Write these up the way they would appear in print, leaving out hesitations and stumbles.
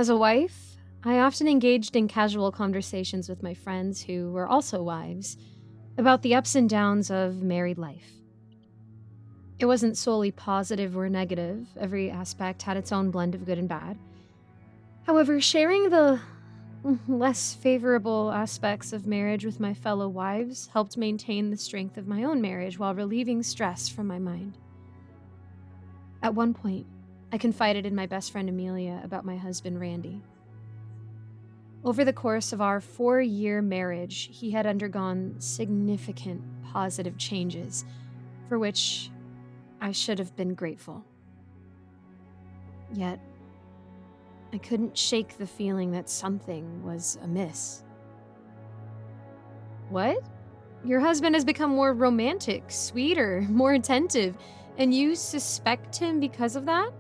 As a wife, I often engaged in casual conversations with my friends who were also wives about the ups and downs of married life. It wasn't solely positive or negative, every aspect had its own blend of good and bad. However, sharing the less favorable aspects of marriage with my fellow wives helped maintain the strength of my own marriage while relieving stress from my mind. At one point, I confided in my best friend Amelia about my husband Randy. Over the course of our 4-year marriage, he had undergone significant positive changes, for which I should have been grateful. Yet, I couldn't shake the feeling that something was amiss. What? Your husband has become more romantic, sweeter, more attentive, and you suspect him because of that?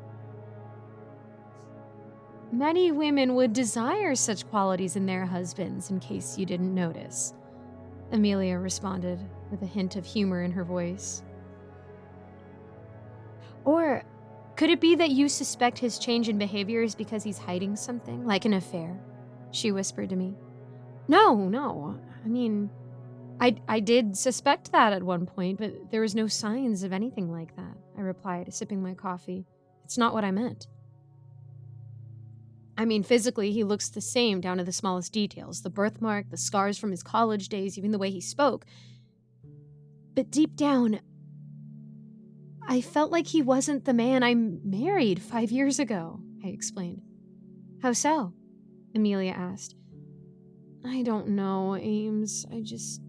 Many women would desire such qualities in their husbands, in case you didn't notice, Amelia responded with a hint of humor in her voice. Or could it be that you suspect his change in behavior is because he's hiding something, like an affair? She whispered to me. No. I mean, I did suspect that at one point, but there was no signs of anything like that, I replied, sipping my coffee. It's not what I meant. I mean, physically, he looks the same down to the smallest details. The birthmark, the scars from his college days, even the way he spoke. But deep down, I felt like he wasn't the man I married 5 years ago, I explained. How so? Amelia asked. I don't know, Ames. I just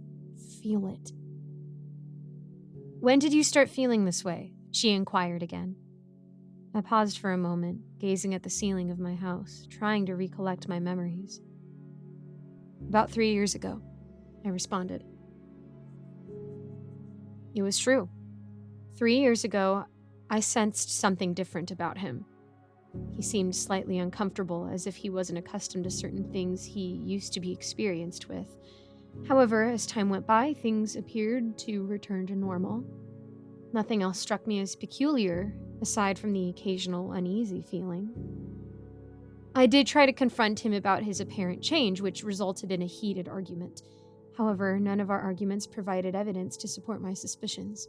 feel it. When did you start feeling this way? She inquired again. I paused for a moment, gazing at the ceiling of my house, trying to recollect my memories. About 3 years ago, I responded. It was true. 3 years ago, I sensed something different about him. He seemed slightly uncomfortable, as if he wasn't accustomed to certain things he used to be experienced with. However, as time went by, things appeared to return to normal. Nothing else struck me as peculiar, aside from the occasional uneasy feeling. I did try to confront him about his apparent change, which resulted in a heated argument. However, none of our arguments provided evidence to support my suspicions.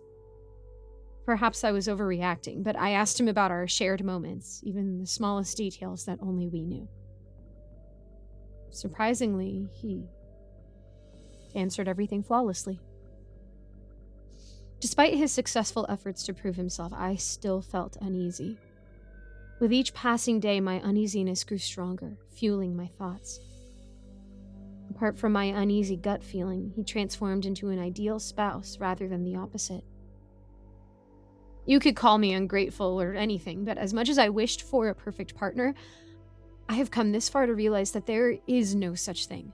Perhaps I was overreacting, but I asked him about our shared moments, even the smallest details that only we knew. Surprisingly, he answered everything flawlessly. Despite his successful efforts to prove himself, I still felt uneasy. With each passing day, my uneasiness grew stronger, fueling my thoughts. Apart from my uneasy gut feeling, he transformed into an ideal spouse rather than the opposite. You could call me ungrateful or anything, but as much as I wished for a perfect partner, I have come this far to realize that there is no such thing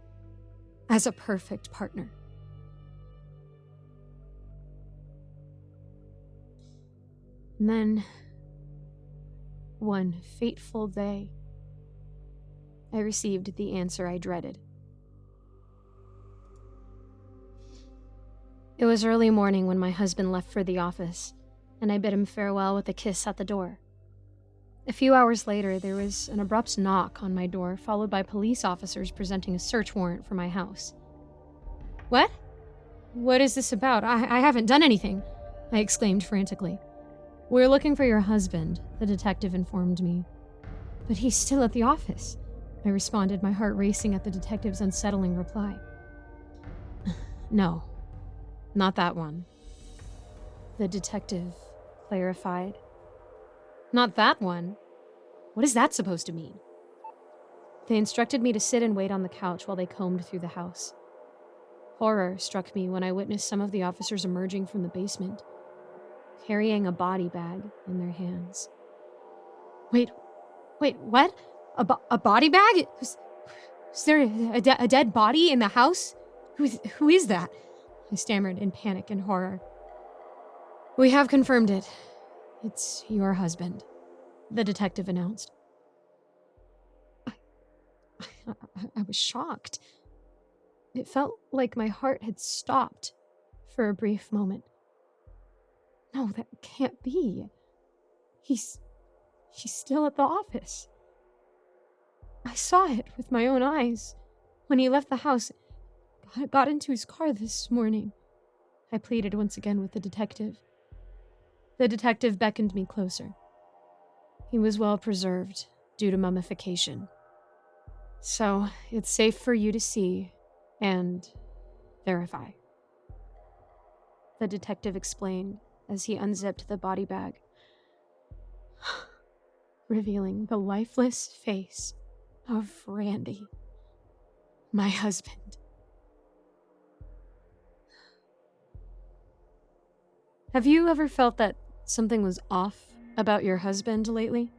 as a perfect partner. And then, one fateful day, I received the answer I dreaded. It was early morning when my husband left for the office, and I bid him farewell with a kiss at the door. A few hours later, there was an abrupt knock on my door, followed by police officers presenting a search warrant for my house. What? What is this about? I haven't done anything, I exclaimed frantically. We're looking for your husband, the detective informed me. But he's still at the office, I responded, my heart racing at the detective's unsettling reply. No, not that one, the detective clarified. Not that one? What is that supposed to mean? They instructed me to sit and wait on the couch while they combed through the house. Horror struck me when I witnessed some of the officers emerging from the basement, carrying a body bag in their hands. Wait, what? A body bag? Is there a dead body in the house? Who is that? I stammered in panic and horror. We have confirmed it. It's your husband, the detective announced. I was shocked. It felt like my heart had stopped for a brief moment. No, that can't be. He's still at the office. I saw it with my own eyes. When he left the house, I got into his car this morning. I pleaded once again with the detective. The detective beckoned me closer. He was well preserved due to mummification. So it's safe for you to see and verify, the detective explained as he unzipped the body bag, revealing the lifeless face of Randy, my husband. Have you ever felt that something was off about your husband lately?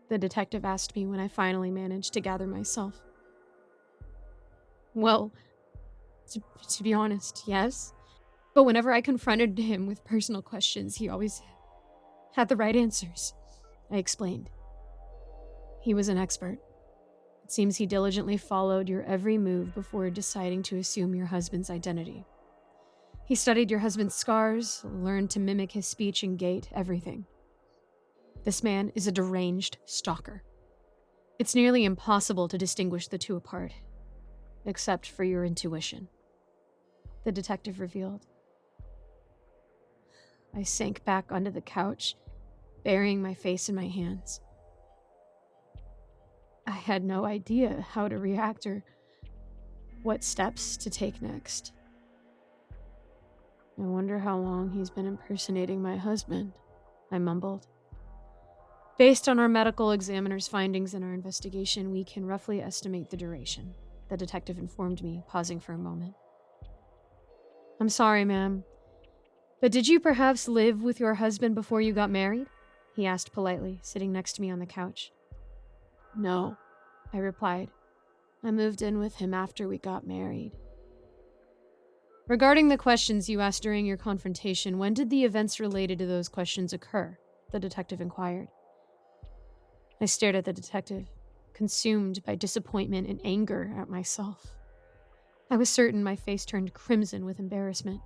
The detective asked me when I finally managed to gather myself. Well, to be honest, yes. But whenever I confronted him with personal questions, he always had the right answers, I explained. He was an expert. It seems he diligently followed your every move before deciding to assume your husband's identity. He studied your husband's scars, learned to mimic his speech and gait, everything. This man is a deranged stalker. It's nearly impossible to distinguish the two apart, except for your intuition, the detective revealed. I sank back onto the couch, burying my face in my hands. I had no idea how to react or what steps to take next. I wonder how long he's been impersonating my husband, I mumbled. Based on our medical examiner's findings in our investigation, we can roughly estimate the duration, the detective informed me, pausing for a moment. I'm sorry, ma'am, but did you perhaps live with your husband before you got married? He asked politely, sitting next to me on the couch. No, I replied. I moved in with him after we got married. Regarding the questions you asked during your confrontation, when did the events related to those questions occur? The detective inquired. I stared at the detective, consumed by disappointment and anger at myself. I was certain my face turned crimson with embarrassment.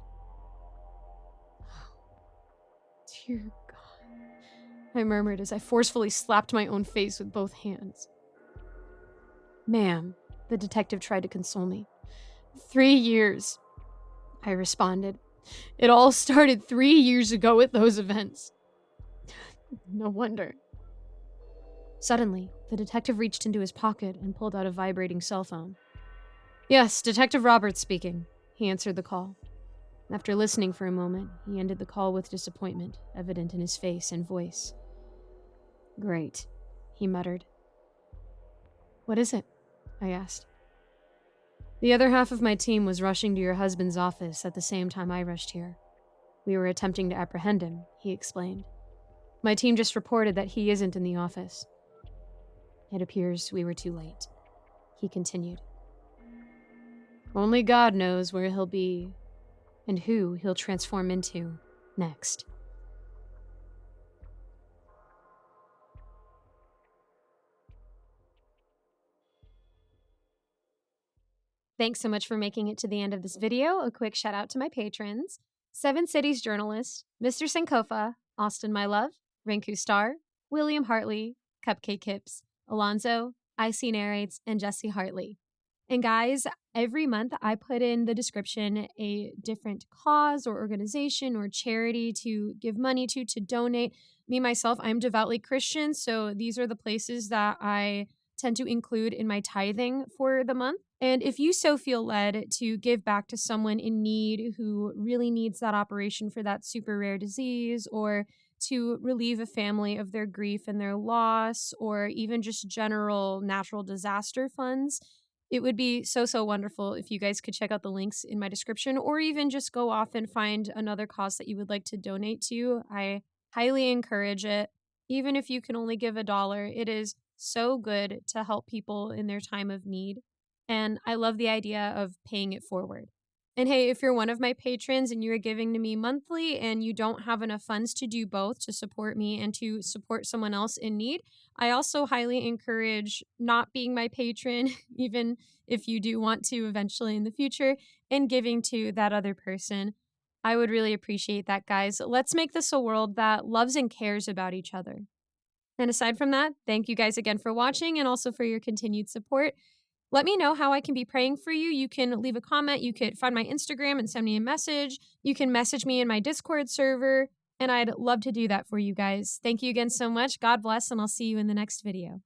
Dear God, I murmured as I forcefully slapped my own face with both hands. Ma'am, the detective tried to console me. 3 years, I responded. It all started 3 years ago at those events. No wonder. Suddenly, the detective reached into his pocket and pulled out a vibrating cell phone. Yes, Detective Roberts speaking, he answered the call. After listening for a moment, he ended the call with disappointment, evident in his face and voice. Great, he muttered. What is it? I asked. The other half of my team was rushing to your husband's office at the same time I rushed here. We were attempting to apprehend him, he explained. My team just reported that he isn't in the office. It appears we were too late, he continued. Only God knows where he'll be and who he'll transform into next. Thanks so much for making it to the end of this video. A quick shout out to my patrons. Seven Cities Journalist, Mr. Sankofa, Austin My Love, Rinku Star, William Hartley, Cupcake Kips, Alonzo, IC Narrates, and Jesse Hartley. And guys, every month I put in the description a different cause or organization or charity to give money to donate. Me, myself, I'm devoutly Christian, so these are the places that I tend to include in my tithing for the month. And if you so feel led to give back to someone in need who really needs that operation for that super rare disease, or to relieve a family of their grief and their loss, or even just general natural disaster funds, it would be so wonderful if you guys could check out the links in my description, or even just go off and find another cause that you would like to donate to. I highly encourage it. Even if you can only give $1, it is so good to help people in their time of need. And I love the idea of paying it forward. And hey, if you're one of my patrons and you're giving to me monthly and you don't have enough funds to do both, to support me and to support someone else in need, I also highly encourage not being my patron, even if you do want to eventually in the future, and giving to that other person. I would really appreciate that, guys. Let's make this a world that loves and cares about each other. And aside from that, thank you guys again for watching and also for your continued support. Let me know how I can be praying for you. You can leave a comment. You could find my Instagram and send me a message. You can message me in my Discord server, and I'd love to do that for you guys. Thank you again so much. God bless, and I'll see you in the next video.